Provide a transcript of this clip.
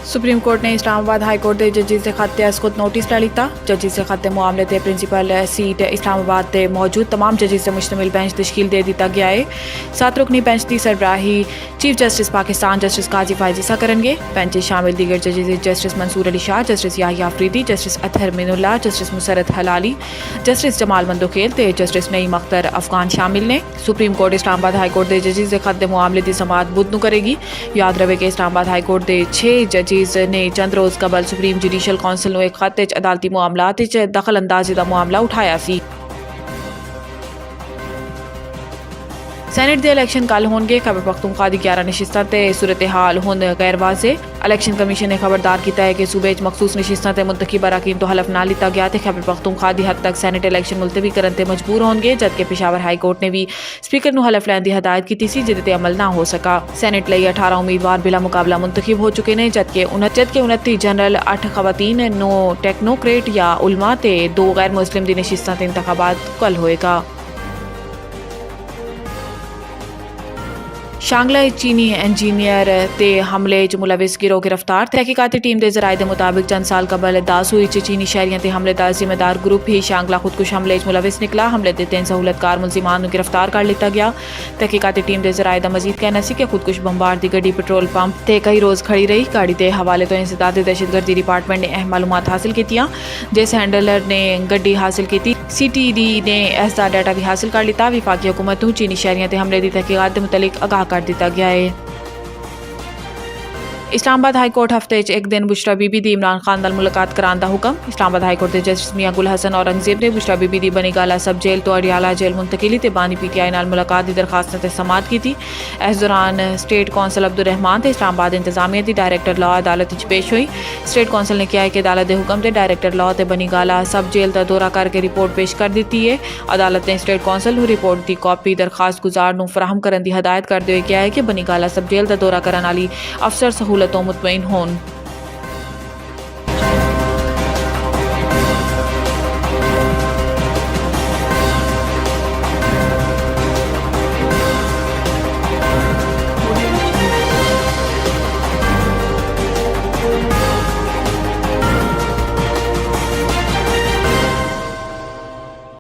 Supreme court ने Islamabad high court के जजिस के खत्ते असकुत नोटिस लै लिता। जजिस के खत्ते मामले ते प्रिंसीपल सीट इस्लामाबाद ते मौजूद तमाम जजिस से मुश्तमिल बेंच तश्कील दे दिता गया है। 7 रुकनी बेंच की सरबराही chief justice Pakistan justice Qazi Faez Isa करेंगे। बेंच शामिल दीगर जजिस justice Mansoor Ali Shah, justice Yahya Afridi, justice Athar Minallah, justice Musarrat Hilali, justice Jamal Mandokhail ते जस्टिस नईम अख्तर अफगान शामिल ने। Supreme court Islamabad high court के जजिस के खत्ते मामले की समाअत बुध नूं करेगी। याद रहे कि इस्लामाबाद हाई कोर्ट के 6 जजिस ने चंद रोज़ कबल सुप्रीम जुडिशल कौंसल नूं एक खत विच अदालती मामलात विच दखल अंदाजी का मामला उठाया सी। सैनेट के इलैक्शन कल होंगे। खैबर पख्तूनख्वा की 11 नशिस्तां ते सूरत हाल हुण गैर वाज़े। इलैक्शन कमीशन ने खबरदार किया है कि सूबे च मखसूस नशिस्तां ते मुंतखब अरकान तो हलफ ना लिता गया तो खैबर पख्तूनख्वा की हद तक सैनेट इलैक्शन मुलतवी करने ते मजबूर होंगे, जबकि पेशावर हाई कोर्ट ने भी स्पीकर नूं हलफ लैण की हिदायत की सी, जिहदे ते अमल ना हो सका। सैनेट लई 18 उम्मीदवार बिला मुकाबला मुंतखब हो चुके हैं, जबकि 29 जनरल, 8 खवातीन, 9 टैक्नोक्रेट या उलमा ते 2 गैर मुस्लिम दी नशिस्तां ते इंतखाबात कल होएगा। शांगला चीनी इंजीनियर ते हमले च मुलविस गिरोह गिरफ्तार। तहकीकाती टीम के जराये के मुताबिक चंद साल कबल दासूई च चीनी शहरियों के हमले का जिम्मेदार ग्रुप ही शांगला खुदकुश हमले च मुलविस निकला। हमले के 3 सहूलतकार मुलजिमान नूं गिरफ्तार कर लिया गया। तहकीकाती टीम के जराये का मजीद कहना सी कि खुदकुश बंबार की गड्डी पेट्रोल पंप ते कई रोज़ खड़ी रही। गाड़ी के हवाले तो इंसदाद दहशतगर्दी डिपार्टमेंट ने अहम मालूमात हासिल की, जिस हैंडलर ने गड्डी हासिल की। CTD ने इसका डाटा भी हासिल कर लिया। विफाकी हुकूमत नूं चीनी शहरियों के हमले की तहकीकात के मुतलिक आगाह कर दिता गया है। इस्लामाबाद हाई कोर्ट हफ्ते एक दिन बुशरा बीबी दी इमरान खान नाल मुलाकात कराने का हुक्म। इस्लामाबाद हाई कोर्ट के जस्टिस मियां गुल हसन औरंगजेब ने बुशरा बीबी दी बनीगाला सब जेल तो अडियाला जेल मुंतकिली ते बानी PTI नाल मुलाकात की दरखास्त ते समाअत की थी। इस दौरान स्टेट कौंसल अब्दुल रहमान ते इस्लामाबाद इंतजामिया की डायरैक्टर लॉ अदालत विच पेश हुई। स्टेट कौंसल ने कहा है कि अदालत के हुक्म से डायरैक्टर लॉ ते बनीगाला सब जेल का दौरा करके रिपोर्ट पेश कर दी है। अदालत ने स्टेट कौंसल नूं रिपोर्ट की कॉपी दरखास्त गुजार नूं फराहम करने की हदायत करते हुए कहा है कि बनीगाला सब जेल का दौरा करने वाली अफसर सहूलतों मुतमईन होण।